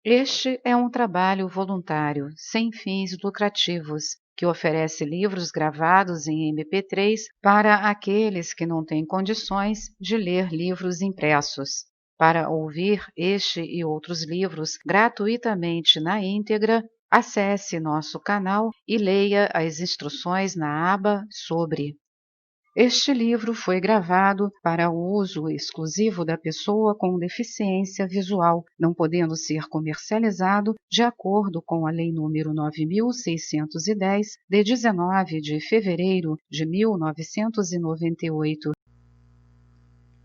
Este é um trabalho voluntário, sem fins lucrativos, que oferece livros gravados em MP3 para aqueles que não têm condições de ler livros impressos. Para ouvir este e outros livros gratuitamente na íntegra, acesse nosso canal e leia as instruções na aba Sobre. Este livro foi gravado para o uso exclusivo da pessoa com deficiência visual, não podendo ser comercializado de acordo com a Lei nº 9.610, de 19 de fevereiro de 1998.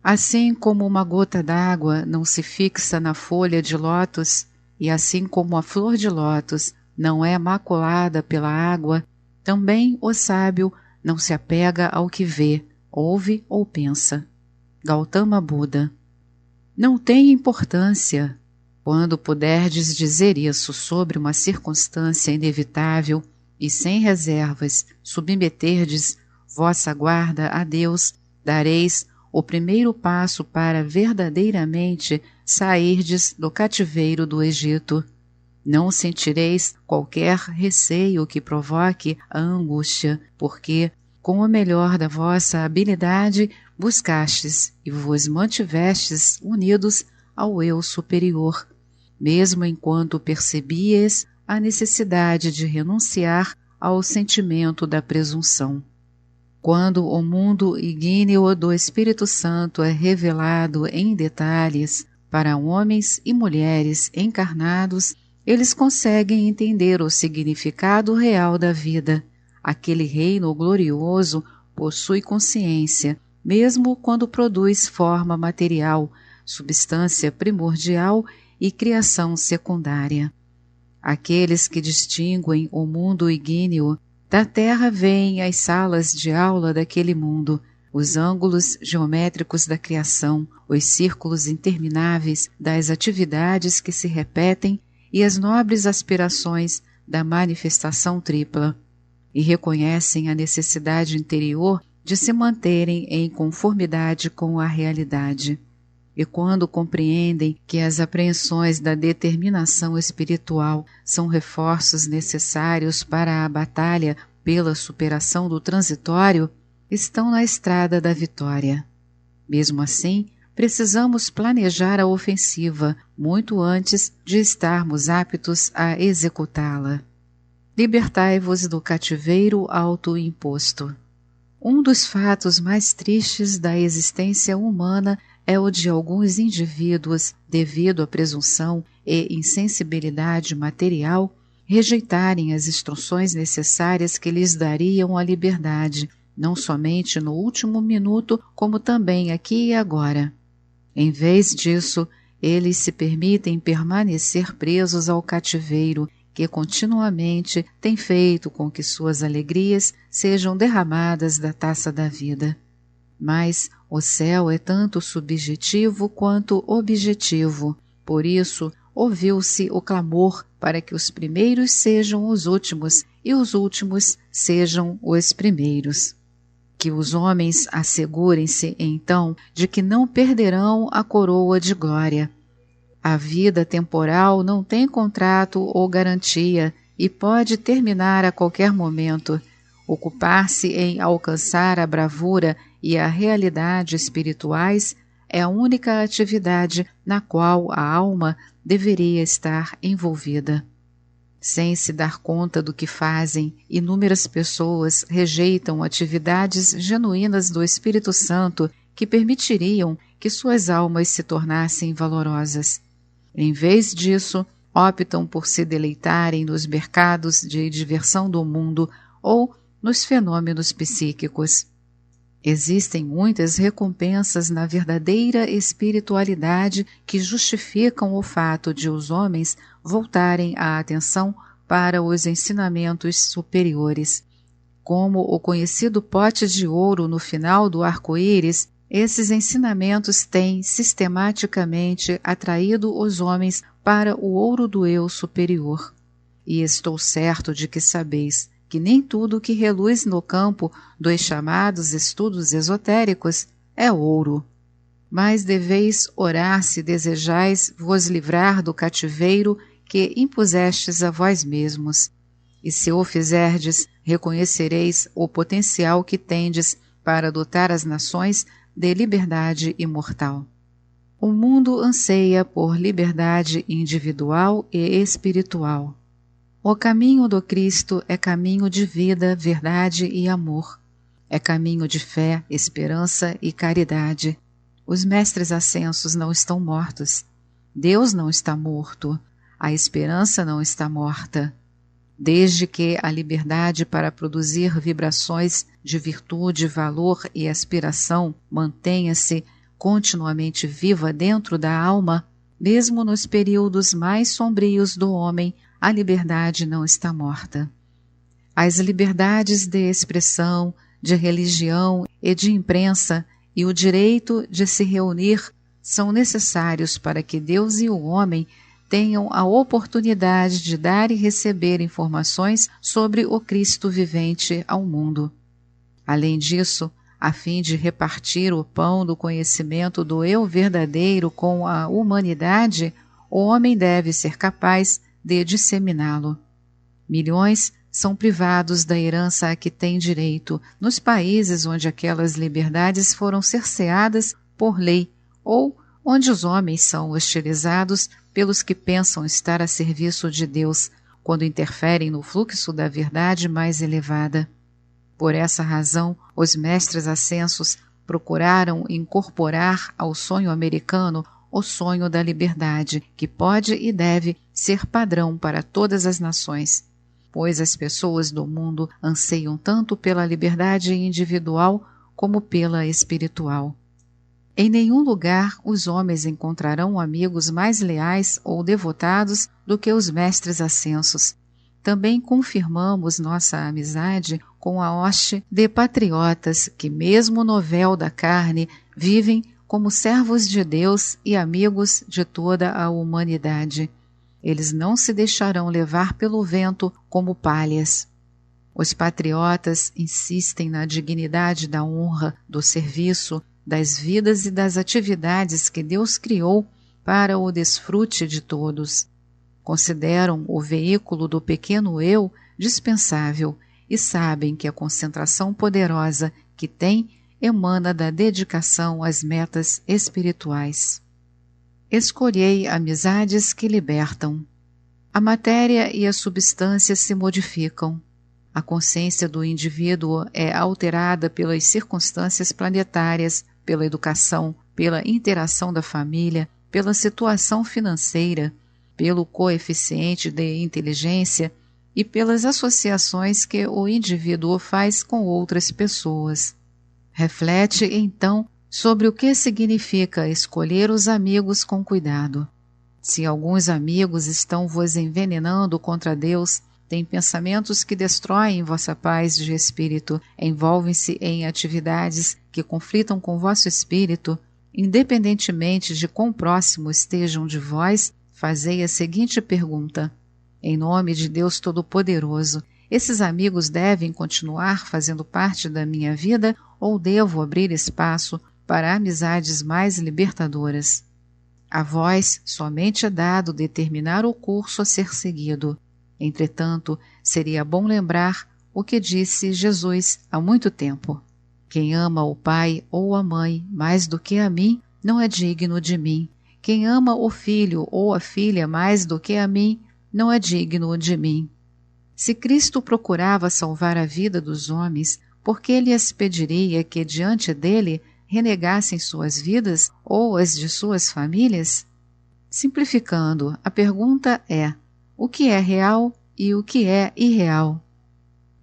Assim como uma gota d'água não se fixa na folha de lótus, e assim como a flor de lótus não é maculada pela água, também o sábio não se apega ao que vê, ouve ou pensa. Gautama Buda. Não tem importância. Quando puderdes dizer isso sobre uma circunstância inevitável e sem reservas submeterdes vossa guarda a Deus, dareis o primeiro passo para verdadeiramente sairdes do cativeiro do Egito. Não sentireis qualquer receio que provoque a angústia, porque, com o melhor da vossa habilidade, buscastes e vos mantivestes unidos ao eu superior, mesmo enquanto percebias a necessidade de renunciar ao sentimento da presunção. Quando o mundo ignível do Espírito Santo é revelado em detalhes para homens e mulheres encarnados, eles conseguem entender o significado real da vida. Aquele reino glorioso possui consciência, mesmo quando produz forma material, substância primordial e criação secundária. Aqueles que distinguem o mundo igníneo da Terra veem as salas de aula daquele mundo, os ângulos geométricos da criação, os círculos intermináveis das atividades que se repetem e as nobres aspirações da manifestação tripla, e reconhecem a necessidade interior de se manterem em conformidade com a realidade. E quando compreendem que as apreensões da determinação espiritual são reforços necessários para a batalha pela superação do transitório, estão na estrada da vitória. Mesmo assim, precisamos planejar a ofensiva muito antes de estarmos aptos a executá-la. Libertai-vos do cativeiro autoimposto. Um dos fatos mais tristes da existência humana é o de alguns indivíduos, devido à presunção e insensibilidade material, rejeitarem as instruções necessárias que lhes dariam a liberdade, não somente no último minuto, como também aqui e agora. Em vez disso, eles se permitem permanecer presos ao cativeiro, que continuamente tem feito com que suas alegrias sejam derramadas da taça da vida. Mas o céu é tanto subjetivo quanto objetivo, por isso ouviu-se o clamor para que os primeiros sejam os últimos e os últimos sejam os primeiros. Que os homens assegurem-se, então, de que não perderão a coroa de glória. A vida temporal não tem contrato ou garantia e pode terminar a qualquer momento. Ocupar-se em alcançar a bravura e a realidade espirituais é a única atividade na qual a alma deveria estar envolvida. Sem se dar conta do que fazem, inúmeras pessoas rejeitam atividades genuínas do Espírito Santo que permitiriam que suas almas se tornassem valorosas. Em vez disso, optam por se deleitarem nos mercados de diversão do mundo ou nos fenômenos psíquicos. Existem muitas recompensas na verdadeira espiritualidade que justificam o fato de os homens voltarem a atenção para os ensinamentos superiores. Como o conhecido pote de ouro no final do arco-íris, esses ensinamentos têm sistematicamente atraído os homens para o ouro do eu superior. E estou certo de que sabeis que nem tudo que reluz no campo dos chamados estudos esotéricos é ouro. Mas deveis orar se desejais vos livrar do cativeiro que impusestes a vós mesmos. E se o fizerdes, reconhecereis o potencial que tendes para dotar as nações de liberdade imortal. O mundo anseia por liberdade individual e espiritual. O caminho do Cristo é caminho de vida, verdade e amor. É caminho de fé, esperança e caridade. Os mestres ascensos não estão mortos. Deus não está morto. A esperança não está morta. Desde que a liberdade para produzir vibrações de virtude, valor e aspiração mantenha-se continuamente viva dentro da alma, mesmo nos períodos mais sombrios do homem, a liberdade não está morta. As liberdades de expressão, de religião e de imprensa e o direito de se reunir são necessários para que Deus e o homem tenham a oportunidade de dar e receber informações sobre o Cristo vivente ao mundo. Além disso, a fim de repartir o pão do conhecimento do eu verdadeiro com a humanidade, o homem deve ser capaz de disseminá-lo. Milhões são privados da herança a que têm direito nos países onde aquelas liberdades foram cerceadas por lei ou onde os homens são hostilizados pelos que pensam estar a serviço de Deus quando interferem no fluxo da verdade mais elevada. Por essa razão, os mestres ascensos procuraram incorporar ao sonho americano o sonho da liberdade, que pode e deve ser padrão para todas as nações, pois as pessoas do mundo anseiam tanto pela liberdade individual como pela espiritual. Em nenhum lugar os homens encontrarão amigos mais leais ou devotados do que os mestres ascensos. Também confirmamos nossa amizade com a hoste de patriotas que, mesmo no véu da carne, vivem como servos de Deus e amigos de toda a humanidade. Eles não se deixarão levar pelo vento como palhas. Os patriotas insistem na dignidade da honra, do serviço, das vidas e das atividades que Deus criou para o desfrute de todos. Consideram o veículo do pequeno eu dispensável e sabem que a concentração poderosa que tem emana da dedicação às metas espirituais. Escolhei amizades que libertam. A matéria e a substância se modificam. A consciência do indivíduo é alterada pelas circunstâncias planetárias, pela educação, pela interação da família, pela situação financeira, pelo coeficiente de inteligência e pelas associações que o indivíduo faz com outras pessoas. Reflete, então, sobre o que significa escolher os amigos com cuidado. Se alguns amigos estão vos envenenando contra Deus, têm pensamentos que destroem vossa paz de espírito, envolvem-se em atividades que conflitam com vosso espírito, independentemente de quão próximo estejam de vós, fazei a seguinte pergunta: em nome de Deus Todo-Poderoso, esses amigos devem continuar fazendo parte da minha vida ou devo abrir espaço para amizades mais libertadoras? A vós somente é dado determinar o curso a ser seguido. Entretanto, seria bom lembrar o que disse Jesus há muito tempo: quem ama o pai ou a mãe mais do que a mim, não é digno de mim. Quem ama o filho ou a filha mais do que a mim, não é digno de mim. Se Cristo procurava salvar a vida dos homens, por que lhes pediria que diante dele renegassem suas vidas ou as de suas famílias? Simplificando, a pergunta é: o que é real e o que é irreal?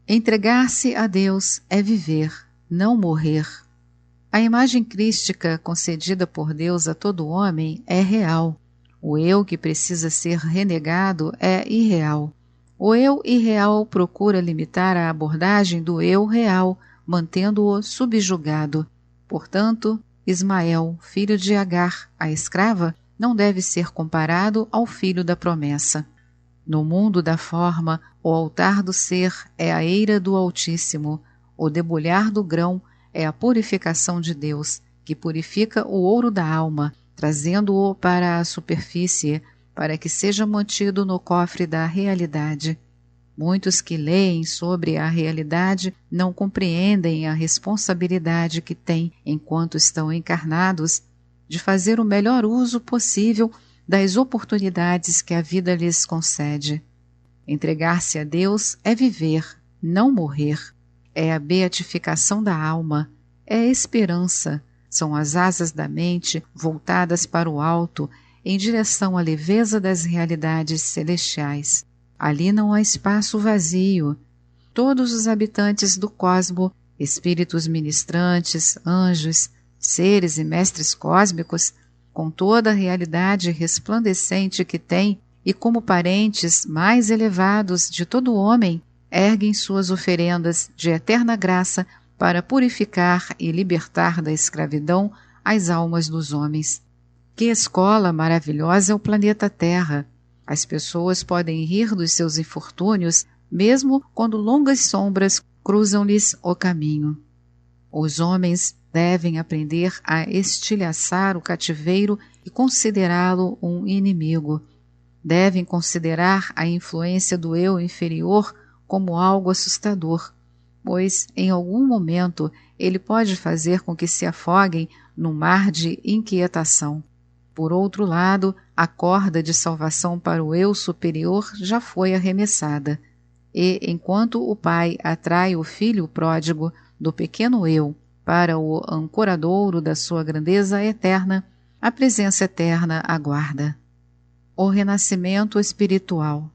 Entregar-se a Deus é viver, não morrer. A imagem crística concedida por Deus a todo homem é real. O eu que precisa ser renegado é irreal. O eu irreal procura limitar a abordagem do eu real, mantendo-o subjugado. Portanto, Ismael, filho de Agar, a escrava, não deve ser comparado ao filho da promessa. No mundo da forma, o altar do ser é a eira do Altíssimo, o debulhar do grão é a purificação de Deus, que purifica o ouro da alma, trazendo-o para a superfície, para que seja mantido no cofre da realidade. Muitos que leem sobre a realidade não compreendem a responsabilidade que têm, enquanto estão encarnados, de fazer o melhor uso possível das oportunidades que a vida lhes concede. Entregar-se a Deus é viver, não morrer. É a beatificação da alma, é a esperança, são as asas da mente voltadas para o alto, em direção à leveza das realidades celestiais. Ali não há espaço vazio. Todos os habitantes do cosmo, espíritos ministrantes, anjos, seres e mestres cósmicos, com toda a realidade resplandecente que têm e como parentes mais elevados de todo homem, erguem suas oferendas de eterna graça para purificar e libertar da escravidão as almas dos homens. Que escola maravilhosa é o planeta Terra! As pessoas podem rir dos seus infortúnios, mesmo quando longas sombras cruzam-lhes o caminho. Os homens devem aprender a estilhaçar o cativeiro e considerá-lo um inimigo. Devem considerar a influência do eu inferior como algo assustador, pois, em algum momento, ele pode fazer com que se afoguem num mar de inquietação. Por outro lado, a corda de salvação para o eu superior já foi arremessada, e, enquanto o pai atrai o filho pródigo do pequeno eu para o ancoradouro da sua grandeza eterna, a presença eterna aguarda. O renascimento espiritual.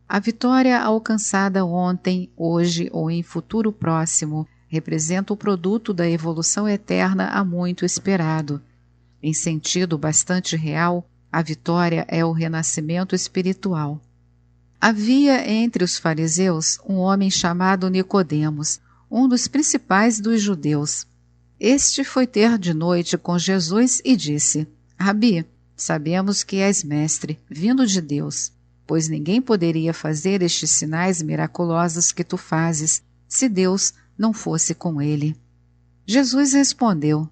A vitória alcançada ontem, hoje ou em futuro próximo representa o produto da evolução eterna há muito esperado. Em sentido bastante real, a vitória é o renascimento espiritual. Havia entre os fariseus um homem chamado Nicodemos, um dos principais dos judeus. Este foi ter de noite com Jesus e disse: Rabi, sabemos que és mestre, vindo de Deus, pois ninguém poderia fazer estes sinais miraculosos que tu fazes, se Deus não fosse com ele. Jesus respondeu: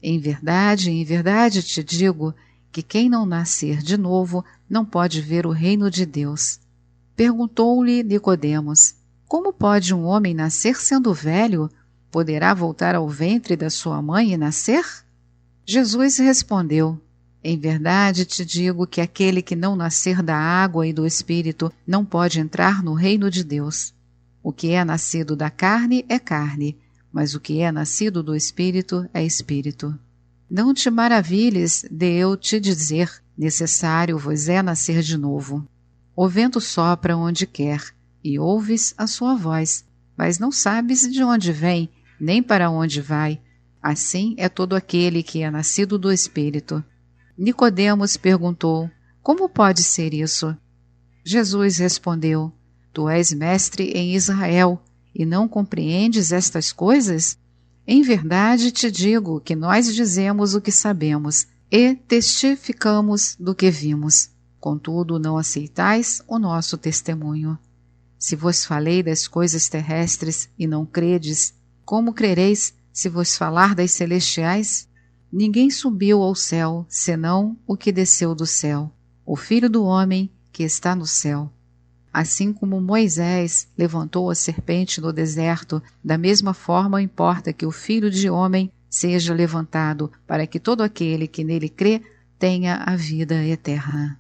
em verdade te digo que quem não nascer de novo não pode ver o reino de Deus. Perguntou-lhe Nicodemos: como pode um homem nascer sendo velho? Poderá voltar ao ventre da sua mãe e nascer? Jesus respondeu: em verdade te digo que aquele que não nascer da água e do Espírito não pode entrar no reino de Deus. O que é nascido da carne é carne, mas o que é nascido do Espírito é Espírito. Não te maravilhes de eu te dizer, necessário vos é nascer de novo. O vento sopra onde quer, e ouves a sua voz, mas não sabes de onde vem, nem para onde vai. Assim é todo aquele que é nascido do Espírito. Nicodemos perguntou: como pode ser isso? Jesus respondeu: tu és mestre em Israel, e não compreendes estas coisas? Em verdade te digo que nós dizemos o que sabemos, e testificamos do que vimos. Contudo, não aceitais o nosso testemunho. Se vos falei das coisas terrestres e não credes, como crereis se vos falar das celestiais? Ninguém subiu ao céu, senão o que desceu do céu, o Filho do homem que está no céu. Assim como Moisés levantou a serpente no deserto, da mesma forma importa que o Filho de homem seja levantado, para que todo aquele que nele crê tenha a vida eterna.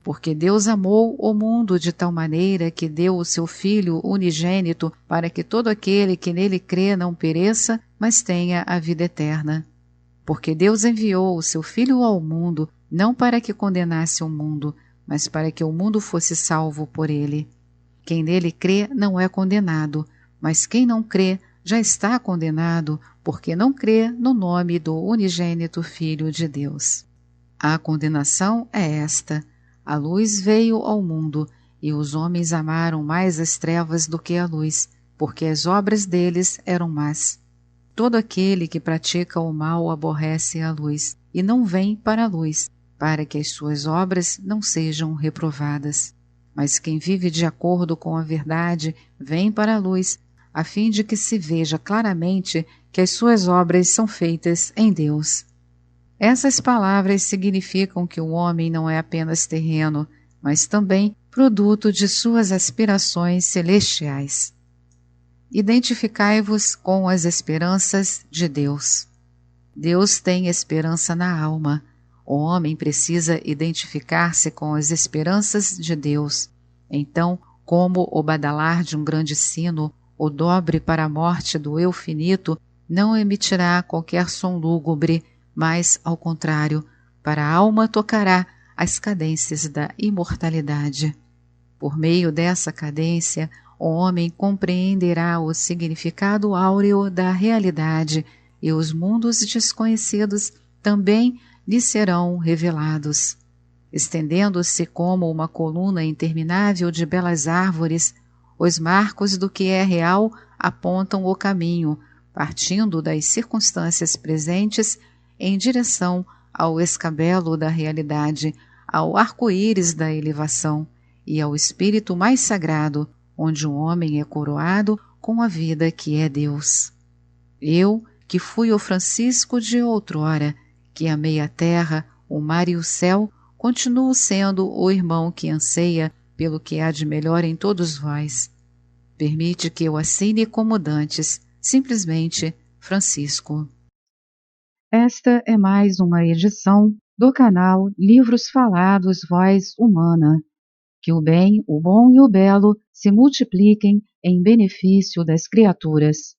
Porque Deus amou o mundo de tal maneira que deu o seu Filho unigênito, para que todo aquele que nele crê não pereça, mas tenha a vida eterna. Porque Deus enviou o seu Filho ao mundo, não para que condenasse o mundo, mas para que o mundo fosse salvo por ele. Quem nele crê não é condenado, mas quem não crê já está condenado, porque não crê no nome do unigênito Filho de Deus. A condenação é esta: a luz veio ao mundo, e os homens amaram mais as trevas do que a luz, porque as obras deles eram más. Todo aquele que pratica o mal aborrece a luz, e não vem para a luz, para que as suas obras não sejam reprovadas. Mas quem vive de acordo com a verdade vem para a luz, a fim de que se veja claramente que as suas obras são feitas em Deus. Essas palavras significam que o homem não é apenas terreno, mas também produto de suas aspirações celestiais. Identificai-vos com as esperanças de Deus. Deus tem esperança na alma. O homem precisa identificar-se com as esperanças de Deus. Então, como o badalar de um grande sino, o dobre para a morte do eu finito não emitirá qualquer som lúgubre, mas, ao contrário, para a alma tocará as cadências da imortalidade. Por meio dessa cadência, o homem compreenderá o significado áureo da realidade e os mundos desconhecidos também lhe serão revelados. Estendendo-se como uma coluna interminável de belas árvores, os marcos do que é real apontam o caminho, partindo das circunstâncias presentes em direção ao escabelo da realidade, ao arco-íris da elevação e ao espírito mais sagrado, onde o homem é coroado com a vida que é Deus. Eu, que fui o Francisco de outrora, que amei a terra, o mar e o céu, continuo sendo o irmão que anseia pelo que há de melhor em todos vós. Permite que eu assine como dantes, simplesmente Francisco. Esta é mais uma edição do canal Livros Falados Voz Humana. Que o bem, o bom e o belo se multipliquem em benefício das criaturas.